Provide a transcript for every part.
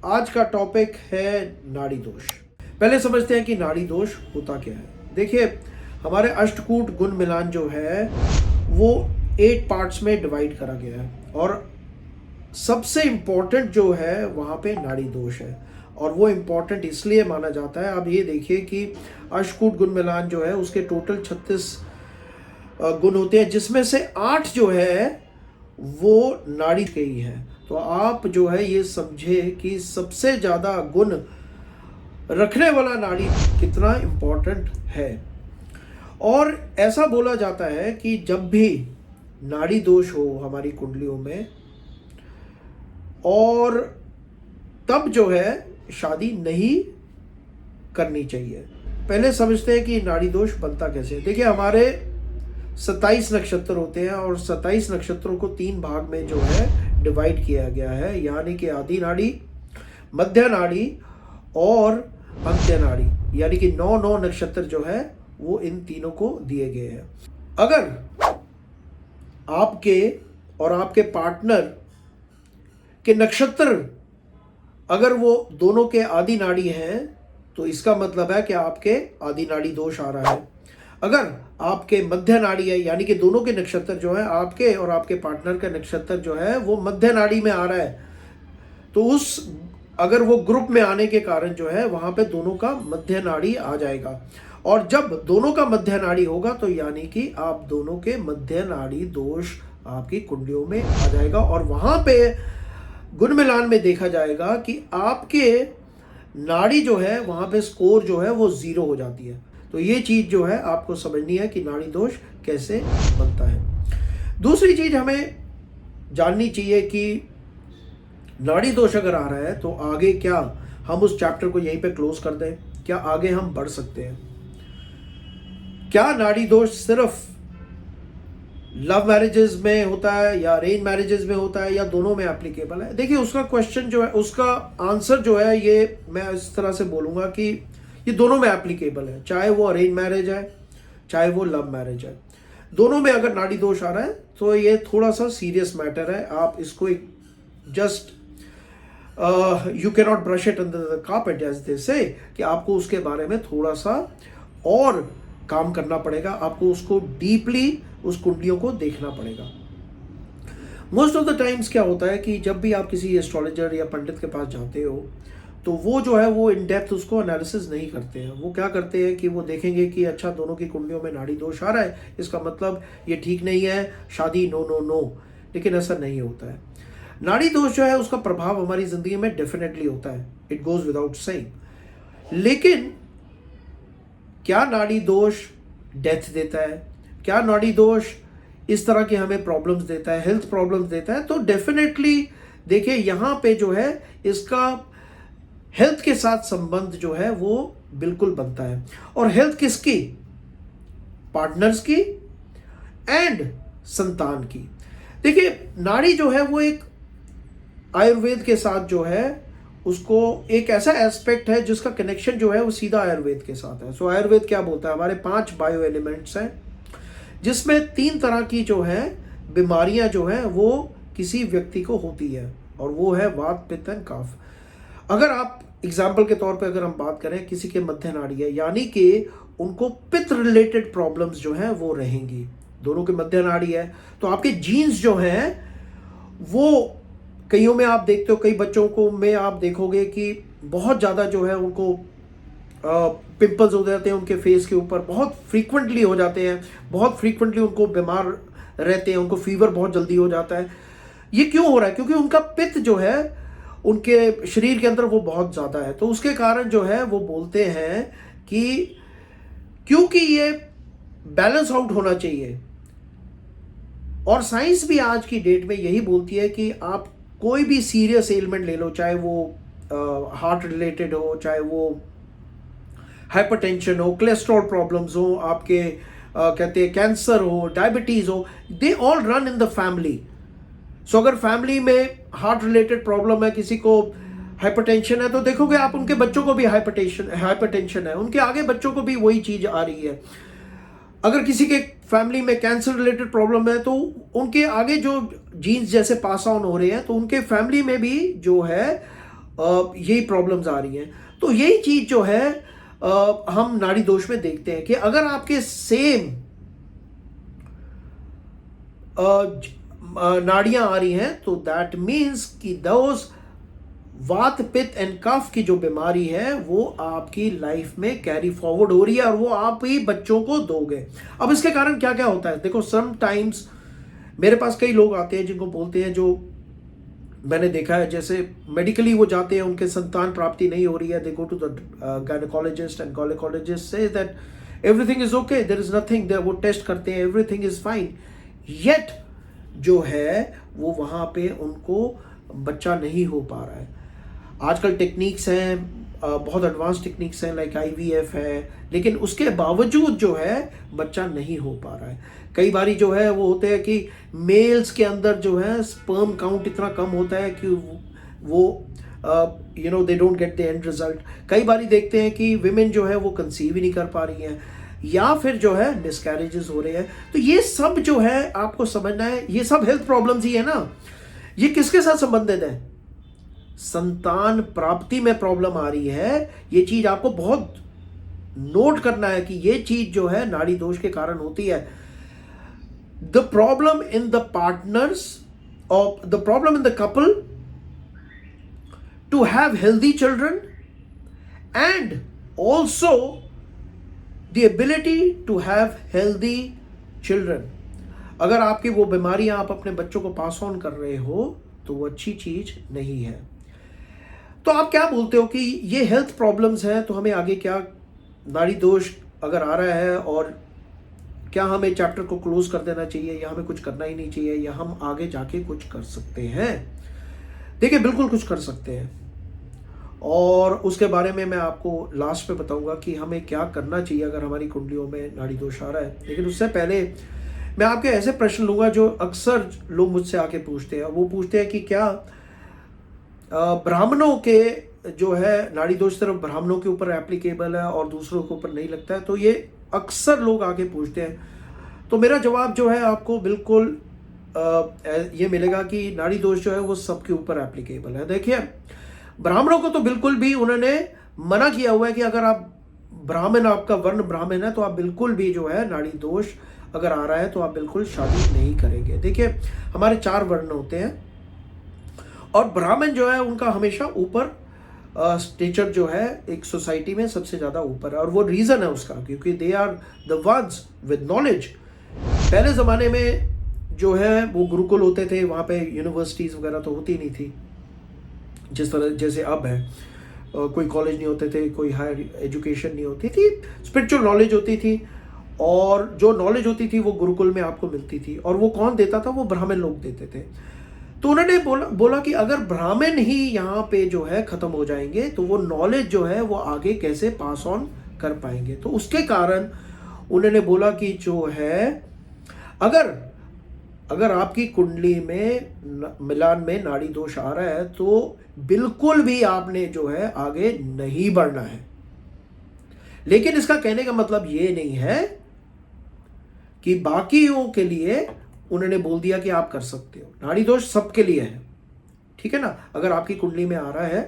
आज का टॉपिक है नाड़ी दोष। पहले समझते हैं कि नाड़ी दोष होता क्या है। देखिए, हमारे अष्टकूट गुण मिलान जो है वो 8 पार्ट्स में डिवाइड करा गया है और सबसे इम्पोर्टेंट जो है वहाँ पे नाड़ी दोष है। और वो इम्पोर्टेंट इसलिए माना जाता है, आप ये देखिए कि अष्टकूट गुण मिलान जो है उसके टोटल 36 गुण होते हैं, जिसमें से 8 जो है वो नाड़ी के ही है। तो आप जो है ये समझे कि सबसे ज़्यादा गुण रखने वाला नाड़ी कितना इम्पोर्टेंट है। और ऐसा बोला जाता है कि जब भी नाड़ी दोष हो हमारी कुंडलियों में, और तब जो है शादी नहीं करनी चाहिए। पहले समझते हैं कि नाड़ी दोष बनता कैसे। देखिए, हमारे 27 नक्षत्र होते हैं और 27 नक्षत्रों को 3 भाग में जो है डिवाइड किया गया है, यानी कि आदि नाड़ी, मध्य नाड़ी और अंत्य नाड़ी, यानी कि 9 नक्षत्र जो है वो इन तीनों को दिए गए हैं। अगर आपके और आपके पार्टनर के नक्षत्र अगर वो दोनों के आदि नाड़ी हैं तो इसका मतलब है कि आपके आदि नाड़ी दोष आ रहा है। अगर आपके मध्य नाड़ी है, यानी कि दोनों के नक्षत्र जो है, आपके और आपके पार्टनर का नक्षत्र जो है वो मध्य नाड़ी में आ रहा है, तो अगर वो ग्रुप में आने के कारण जो है वहां पे दोनों का मध्य नाड़ी आ जाएगा। और जब दोनों का मध्य नाड़ी होगा तो यानी कि आप दोनों के मध्य नाड़ी दोष आपकी कुंडलियों में आ जाएगा और वहां पे गुण मिलान में देखा जाएगा कि आपके नाड़ी जो है वहां पे स्कोर जो है वो 0 हो जाती है। तो ये चीज जो है आपको समझनी है कि नाड़ी दोष कैसे बनता है। दूसरी चीज हमें जाननी चाहिए कि नाड़ी दोष अगर आ रहा है तो आगे क्या हम उस चैप्टर को यहीं पे क्लोज कर दें, क्या आगे हम बढ़ सकते हैं? क्या नाड़ी दोष सिर्फ लव मैरिजेस में होता है या अरेंज मैरिजेस में होता है या दोनों में एप्लीकेबल है? देखिए, उसका क्वेश्चन जो है, उसका आंसर जो है, ये मैं इस तरह से बोलूँगा कि ये दोनों में एप्लीकेबल है, चाहे वो अरेंज मैरिज है चाहे वो लव मैरिज है। दोनों में अगर नाड़ी दोष आ रहा है तो ये थोड़ा सा सीरियस मैटर है। आप इसको एक just you can not brush it under the carpet as they say, कि आपको उसके बारे में थोड़ा सा और काम करना पड़ेगा, आपको उसको डीपली उस कुंडलियों को देखना पड़ेगा। मोस्ट ऑफ द टाइम्स क्या होता है कि जब भी आप किसी एस्ट्रोलॉजर या पंडित के पास जाते हो तो वो जो है वो इन डेप्थ उसको एनालिसिस नहीं करते हैं। वो क्या करते हैं कि वो देखेंगे कि अच्छा, दोनों की कुंडलियों में नाड़ी दोष आ रहा है, इसका मतलब ये ठीक नहीं है, शादी नो नो नो। लेकिन ऐसा नहीं होता है। नाड़ी दोष जो है उसका प्रभाव हमारी जिंदगी में डेफिनेटली होता है, इट गोज विदाउट सेइंग। लेकिन क्या नाड़ी दोष डेथ देता है? क्या नाड़ी दोष इस तरह की हमें प्रॉब्लम्स देता है, हेल्थ प्रॉब्लम्स देता है? तो डेफिनेटली देखिए, यहाँ पे जो है इसका हेल्थ के साथ संबंध जो है वो बिल्कुल बनता है। और हेल्थ किसकी? पार्टनर्स की एंड संतान की। देखिए, नाड़ी जो है वो एक आयुर्वेद के साथ जो है उसको एक ऐसा एस्पेक्ट है जिसका कनेक्शन जो है वो सीधा आयुर्वेद के साथ है। सो आयुर्वेद क्या बोलता है? हमारे 5 बायो एलिमेंट्स हैं, जिसमें 3 तरह की जो है बीमारियां जो है वो किसी व्यक्ति को होती है, और वो है वात, पित्त एंड कफ। अगर आप एग्जाम्पल के तौर पे अगर हम बात करें, किसी के मध्य नाड़ी है, यानी कि उनको पित्त रिलेटेड प्रॉब्लम्स जो हैं वो रहेंगी। दोनों के मध्य नाड़ी है तो आपके जीन्स जो हैं वो, कईयों में आप देखते हो, कई बच्चों को में आप देखोगे कि बहुत ज़्यादा जो है उनको पिंपल्स हो जाते हैं उनके फेस के ऊपर, बहुत फ्रीक्वेंटली हो जाते हैं, बहुत फ्रीक्वेंटली उनको बीमार रहते हैं, उनको फीवर बहुत जल्दी हो जाता है। ये क्यों हो रहा है? क्योंकि उनका पित्त जो है उनके शरीर के अंदर वो बहुत ज़्यादा है। तो उसके कारण जो है वो बोलते हैं कि क्योंकि ये बैलेंस आउट होना चाहिए। और साइंस भी आज की डेट में यही बोलती है कि आप कोई भी सीरियस एलिमेंट ले लो, चाहे वो हार्ट रिलेटेड हो, चाहे वो हाइपरटेंशन हो, कोलेस्ट्रॉल प्रॉब्लम्स हो, आपके कहते हैं कैंसर हो, डायबिटीज हो, they all run in the family. So अगर फैमिली में हार्ट रिलेटेड प्रॉब्लम है, किसी को हाइपरटेंशन है, तो देखोगे आप उनके बच्चों को भी हाइपरटेंशन है, उनके आगे बच्चों को भी वही चीज आ रही है। अगर किसी के फैमिली में कैंसर रिलेटेड प्रॉब्लम है तो उनके आगे जो जीन्स जैसे पास ऑन हो रहे हैं तो उनके फैमिली में भी जो है यही प्रॉब्लम्स आ रही हैं। तो यही चीज़ जो है हम नाड़ी दोष में देखते हैं कि अगर आपके सेम नाड़ियां आ रही हैं तो दैट मीन्स कि दोज वात पित्त एंड कफ की जो बीमारी है वो आपकी लाइफ में कैरी फॉरवर्ड हो रही है और वो आप ही बच्चों को दोगे। अब इसके कारण क्या क्या होता है, देखो समटाइम्स मेरे पास कई लोग आते हैं जिनको बोलते हैं, जो मैंने देखा है, जैसे मेडिकली वो जाते हैं, उनके संतान प्राप्ति नहीं हो रही है, they go to the gynaecologist and gynaecologist से that everything is okay, there is nothing, वो टेस्ट करते हैं, एवरीथिंग इज फाइन, येट जो है वो वहाँ पे उनको बच्चा नहीं हो पा रहा है। आजकल टेक्निक्स हैं, बहुत एडवांस टेक्निक्स हैं, लाइक आईवीएफ है, लेकिन उसके बावजूद जो है बच्चा नहीं हो पा रहा है। कई बारी जो है वो होते हैं कि मेल्स के अंदर जो है स्पर्म काउंट इतना कम होता है कि वो they don't get the end result. कई बारी देखते हैं कि विमेन जो है वो कंसीव ही नहीं कर पा रही हैं, या फिर जो है मिसकैरेजेस हो रहे हैं। तो ये सब जो है आपको समझना है, ये सब हेल्थ प्रॉब्लम्स ही है ना। ये किसके साथ संबंधित है? संतान प्राप्ति में प्रॉब्लम आ रही है। ये चीज आपको बहुत नोट करना है कि ये चीज जो है नाड़ी दोष के कारण होती है। The problem in the partners और the problem in the couple to have healthy children and also the ability to have healthy children. अगर आपकी वो बीमारियां आप अपने बच्चों को पास ऑन कर रहे हो तो वो अच्छी चीज नहीं है। तो आप क्या बोलते हो कि ये हेल्थ प्रॉब्लम्स हैं, तो हमें आगे क्या, नाड़ी दोष अगर आ रहा है, और क्या हमें चैप्टर को क्लोज कर देना चाहिए, या हमें कुछ करना ही नहीं चाहिए, या हम आगे जाके कुछ कर सकते हैं? देखिए, बिल्कुल कुछ कर सकते हैं, और उसके बारे में मैं आपको लास्ट में बताऊंगा कि हमें क्या करना चाहिए अगर हमारी कुंडलियों में नाड़ी दोष आ रहा है। लेकिन उससे पहले मैं आपके ऐसे प्रश्न लूंगा जो अक्सर लोग मुझसे आके पूछते हैं। वो पूछते हैं कि क्या ब्राह्मणों के जो है नाड़ी दोष सिर्फ ब्राह्मणों के ऊपर एप्लीकेबल है और दूसरों के ऊपर नहीं लगता है? तो ये अक्सर लोग आके पूछते हैं। तो मेरा जवाब जो है आपको बिल्कुल ये मिलेगा कि नाड़ी दोष जो है वो सबके ऊपर एप्लीकेबल है। देखिए, ब्राह्मणों को तो बिल्कुल भी उन्होंने मना किया हुआ है कि अगर आप ब्राह्मण, आपका वर्ण ब्राह्मण है, तो आप बिल्कुल भी जो है नाड़ी दोष अगर आ रहा है तो आप बिल्कुल शादी नहीं करेंगे। देखिए, हमारे 4 वर्ण होते हैं और ब्राह्मण जो है उनका हमेशा ऊपर स्टेचर जो है एक सोसाइटी में सबसे ज़्यादा ऊपर है, और वो रीज़न है उसका क्योंकि they are the ones with knowledge. पहले ज़माने में जो है वो गुरुकुल होते थे, वहाँ पे यूनिवर्सिटीज़ वगैरह तो होती नहीं थी जिस तरह जैसे अब है। कोई कॉलेज नहीं होते थे, कोई हायर एजुकेशन नहीं होती थी, स्पिरिचुअल नॉलेज होती थी, और जो नॉलेज होती थी वो गुरुकुल में आपको मिलती थी। और वो कौन देता था? वो ब्राह्मण लोग देते थे। तो उन्होंने बोला कि अगर ब्राह्मण ही यहाँ पे जो है खत्म हो जाएंगे तो वो नॉलेज जो है वो आगे कैसे पास ऑन कर पाएंगे। तो उसके कारण उन्होंने बोला कि जो है अगर आपकी कुंडली में मिलान में नाड़ी दोष आ रहा है तो बिल्कुल भी आपने जो है आगे नहीं बढ़ना है। लेकिन इसका कहने का मतलब ये नहीं है कि बाकियों के लिए उन्होंने बोल दिया कि आप कर सकते हो। नाड़ी दोष सबके लिए है, ठीक है ना। अगर आपकी कुंडली में आ रहा है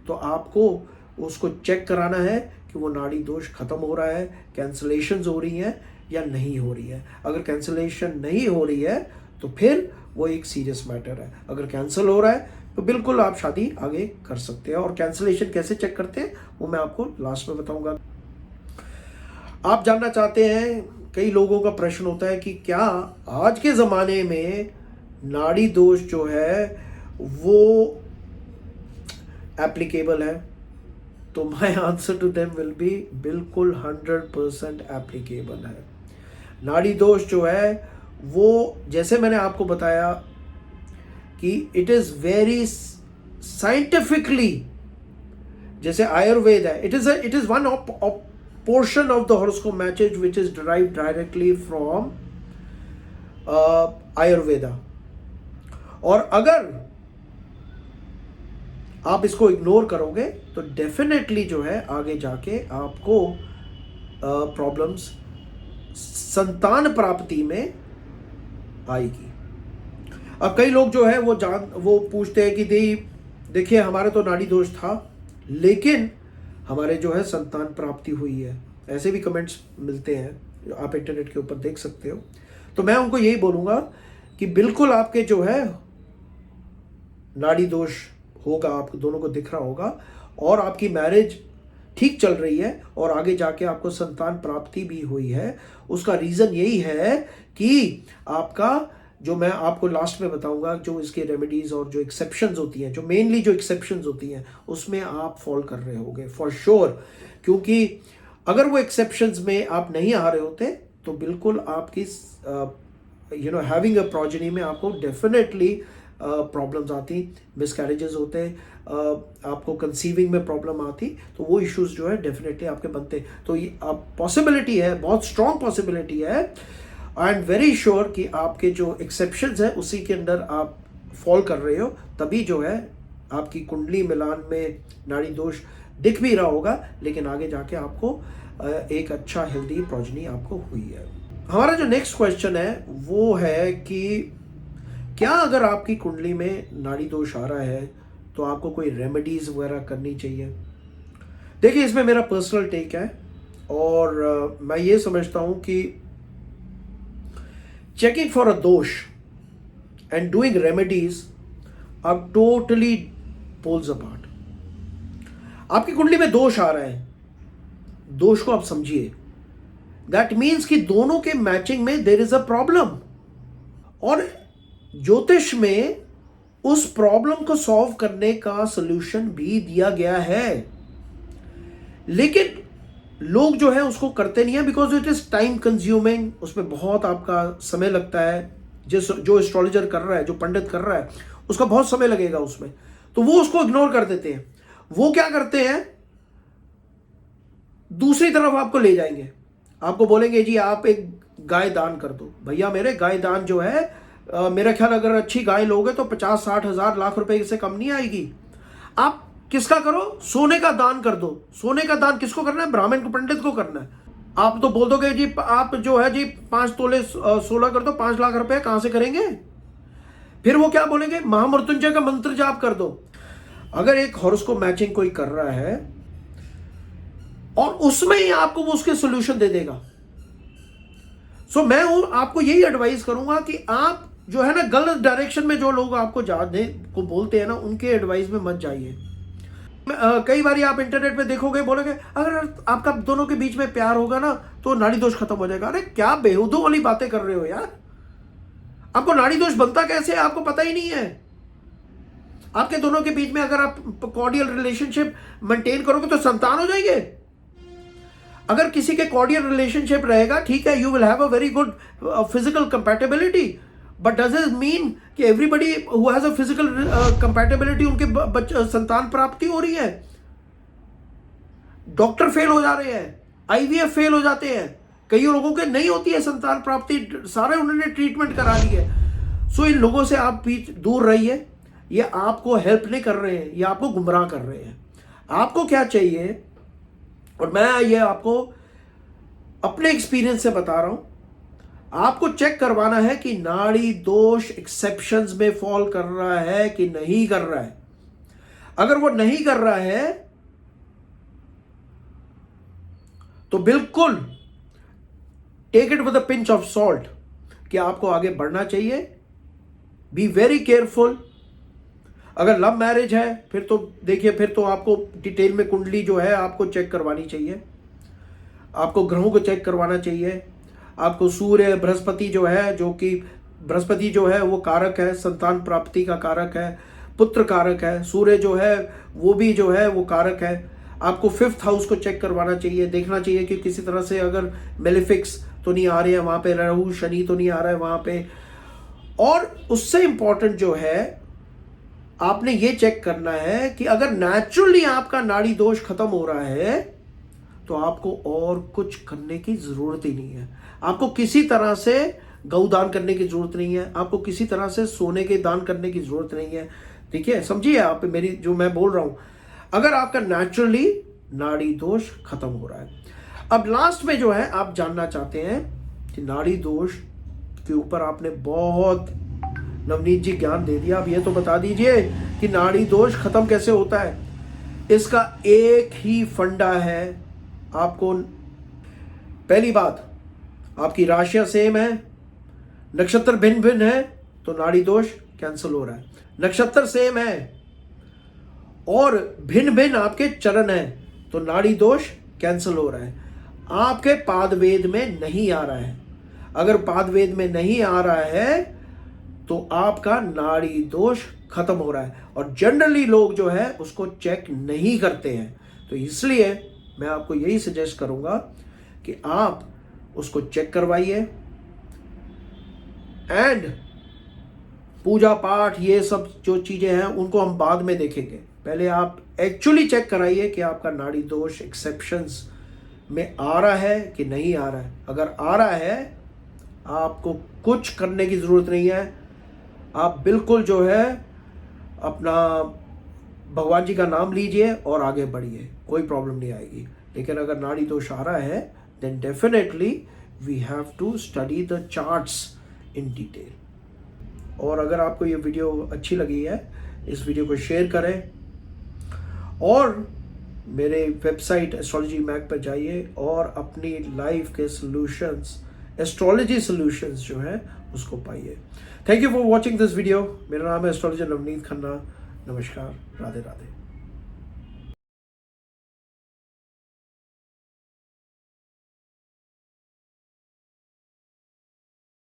तो आपको उसको चेक कराना है कि वो नाड़ी दोष खत्म हो रहा है, कैंसलेशन हो रही है या नहीं हो रही है। अगर कैंसलेशन नहीं हो रही है तो फिर वो एक सीरियस मैटर है। अगर कैंसिल हो रहा है तो बिल्कुल आप शादी आगे कर सकते हैं। और कैंसलेशन कैसे चेक करते हैं वो मैं आपको लास्ट में बताऊंगा। आप जानना चाहते हैं, कई लोगों का प्रश्न होता है कि क्या आज के ज़माने में नाड़ी दोष जो है वो एप्लीकेबल है? तो my answer to them will be बिल्कुल 100% एप्लीकेबल है। नाड़ी दोष जो है वो, जैसे मैंने आपको बताया कि इट इज़ वेरी साइंटिफिकली, जैसे आयुर्वेद है, it is one of portion of the horoscope matches which is derived directly from Ayurveda। और अगर आप इसको इग्नोर करोगे तो डेफिनेटली जो है आगे जाके आपको प्रॉब्लम्स संतान प्राप्ति में आएगी। अब कई लोग जो है वो पूछते हैं कि दी देखिए हमारे तो नाड़ी दोष था, लेकिन हमारे जो है संतान प्राप्ति हुई है, ऐसे भी कमेंट्स मिलते हैं, आप इंटरनेट के ऊपर देख सकते हो। तो मैं उनको यही बोलूँगा कि बिल्कुल आपके जो है नाड़ी दोष होगा, आप दोनों को दिख रहा होगा, और आपकी मैरिज ठीक चल रही है और आगे जाके आपको संतान प्राप्ति भी हुई है। उसका रीज़न यही है कि आपका, जो मैं आपको लास्ट में बताऊंगा, जो इसके रेमेडीज और जो एक्सेप्शंस होती हैं, जो मेनली जो एक्सेप्शंस होती हैं, उसमें आप फॉल कर रहे होगे फॉर श्योर। क्योंकि अगर वो एक्सेप्शंस में आप नहीं आ रहे होते तो बिल्कुल आपकी हैविंग अ प्रोजेनी में आपको डेफिनेटली प्रॉब्लम्स आती, मिसकैरेजेस होते, आपको कंसीविंग में प्रॉब्लम आती, तो वो इश्यूज जो है डेफिनेटली आपके बनते। तो ये अब पॉसिबिलिटी है, बहुत स्ट्रॉन्ग पॉसिबिलिटी है, आई एम वेरी श्योर कि आपके जो एक्सेप्शंस है उसी के अंदर आप फॉल कर रहे हो, तभी जो है आपकी कुंडली मिलान में नाड़ी दोष दिख भी रहा होगा, लेकिन आगे जाके आपको एक अच्छा हेल्दी प्रोजेनी आपको हुई है। हमारा जो नेक्स्ट क्वेश्चन है वो है कि क्या अगर आपकी कुंडली में नाड़ी दोष आ रहा है तो आपको कोई रेमेडीज वगैरह करनी चाहिए? देखिए इसमें मेरा पर्सनल टेक है, और मैं ये समझता हूं कि checking for a dosh and doing remedies are totally poles apart. आपकी कुंडली में दोष आ रहा है, दोष को आप समझिए, दैट मीन्स कि दोनों के मैचिंग में देयर इज अ प्रॉब्लम, और ज्योतिष में उस प्रॉब्लम को सॉल्व करने का सॉल्यूशन भी दिया गया है, लेकिन लोग जो है उसको करते नहीं है, because it is time consuming, उसमें बहुत आपका समय लगता है। जो एस्ट्रोलॉजर कर रहा है, जो पंडित कर रहा है, उसका बहुत समय लगेगा उसमें, तो वो उसको इग्नोर कर देते हैं। वो क्या करते हैं, दूसरी तरफ आपको ले जाएंगे, आपको बोलेंगे जी आप एक गाय दान कर दो। भैया मेरे गाय दान जो है, मेरा ख्याल अगर अच्छी गाय लोगे तो 50-60 हज़ार लाख रुपए से कम नहीं आएगी। आप किसका करो, सोने का दान कर दो। सोने का दान किसको करना है, ब्राह्मण को, पंडित को करना है। आप तो बोल दोगे जी आप जो है जी 5 तोले 16 कर दो, 5 लाख रुपए कहां से करेंगे? फिर वो क्या बोलेंगे, महामृत्युंजय का मंत्र जाप कर दो। अगर एक हॉरोस्कोप मैचिंग कोई कर रहा है और उसमें ही आपको वो उसके सोल्यूशन दे देगा, सो मैं आपको यही एडवाइस करूंगा कि आप जो है ना गलत डायरेक्शन में जो लोग आपको जाने को बोलते हैं ना, उनके एडवाइस में मत जाइए। कई बार आप इंटरनेट पे देखोगे, बोलोगे अगर आपका दोनों के बीच में प्यार होगा ना तो नाड़ी दोष खत्म हो जाएगा। अरे क्या बेहुदों वाली बातें कर रहे हो यार, आपको नाड़ी दोष बनता कैसे है आपको पता ही नहीं है। आपके दोनों के बीच में अगर आप कॉर्डियल रिलेशनशिप मेंटेन करोगे तो संतान हो जाएंगे। अगर किसी के कॉर्डियल रिलेशनशिप रहेगा, ठीक है, you will have a very good physical compatibility, but does it mean कि everybody who has a physical compatibility उनके संतान प्राप्ति हो रही है? डॉक्टर फेल हो जा रहे हैं, आईवीएफ फेल हो जाते हैं, कई लोगों के नहीं होती है संतान प्राप्ति, सारे उन्होंने ट्रीटमेंट करा ली है। सो इन लोगों से आप दूर रहिए, ये आपको हेल्प नहीं कर रहे हैं, ये आपको गुमराह कर रहे हैं। आपको क्या चाहिए, और मैं ये आपको अपने एक्सपीरियंस से बता रहा हूं, आपको चेक करवाना है कि नाड़ी दोष एक्सेप्शंस में फॉल कर रहा है कि नहीं कर रहा है। अगर वो नहीं कर रहा है तो बिल्कुल take it with a pinch of salt कि आपको आगे बढ़ना चाहिए। Be very careful. अगर लव मैरिज है फिर तो देखिए, फिर तो आपको डिटेल में कुंडली जो है आपको चेक करवानी चाहिए, आपको ग्रहों को चेक करवाना चाहिए, आपको सूर्य बृहस्पति जो है, जो कि बृहस्पति जो है वो कारक है, संतान प्राप्ति का कारक है, पुत्र कारक है। सूर्य जो है वो भी जो है वो कारक है। आपको 5th हाउस को चेक करवाना चाहिए, देखना चाहिए कि किसी तरह से अगर मेलेफिक्स तो नहीं आ रही है वहाँ पे, राहु शनि तो नहीं आ रहा है वहाँ पे। और उससे इम्पॉर्टेंट जो है आपने ये चेक करना है कि अगर नेचुरली आपका नाड़ी दोष खत्म हो रहा है तो आपको और कुछ करने की जरूरत ही नहीं है। आपको किसी तरह से गौ दान करने की जरूरत नहीं है, आपको किसी तरह से सोने के दान करने की जरूरत नहीं है। ठीक है, समझिए आप मेरी जो मैं बोल रहा हूं, अगर आपका नेचुरली नाड़ी दोष खत्म हो रहा है। अब लास्ट में जो है आप जानना चाहते हैं कि नाड़ी दोष के ऊपर आपने बहुत नवनीत जी ज्ञान दे दिया, अब ये तो बता दीजिए कि नाड़ी दोष खत्म कैसे होता है। इसका एक ही फंडा है आपको। पहली बात, आपकी राशियां सेम है, नक्षत्र भिन्न भिन्न है तो नाड़ी दोष कैंसिल हो रहा है। नक्षत्र सेम है और भिन्न भिन्न आपके चरण है तो नाड़ी दोष कैंसिल हो रहा है। आपके पादवेद में नहीं आ रहा है, अगर पादवेद में नहीं आ रहा है तो आपका नाड़ी दोष खत्म हो रहा है। और जनरली लोग जो है उसको चेक नहीं करते हैं, तो इसलिए मैं आपको यही सजेस्ट करूंगा कि आप उसको चेक करवाइए। एंड पूजा पाठ ये सब जो चीजें हैं उनको हम बाद में देखेंगे, पहले आप एक्चुअली चेक कराइए कि आपका नाड़ी दोष एक्सेप्शंस में आ रहा है कि नहीं आ रहा है। अगर आ रहा है, आपको कुछ करने की जरूरत नहीं है, आप बिल्कुल जो है अपना भगवान जी का नाम लीजिए और आगे बढ़िए, कोई प्रॉब्लम नहीं आएगी। लेकिन अगर नाड़ी दोष आ रहा है then definitely we have to study the charts in detail. और अगर आपको ये वीडियो अच्छी लगी है, इस वीडियो को शेयर करें और मेरे वेबसाइट एस्ट्रोलॉजी मैग पर जाइए और अपनी लाइफ के सॉल्यूशंस, एस्ट्रोलॉजी सॉल्यूशंस जो है उसको पाइए। Thank you for watching this video. मेरा नाम है एस्ट्रोलॉजर नवनीत खन्ना। नमस्कार, राधे राधे।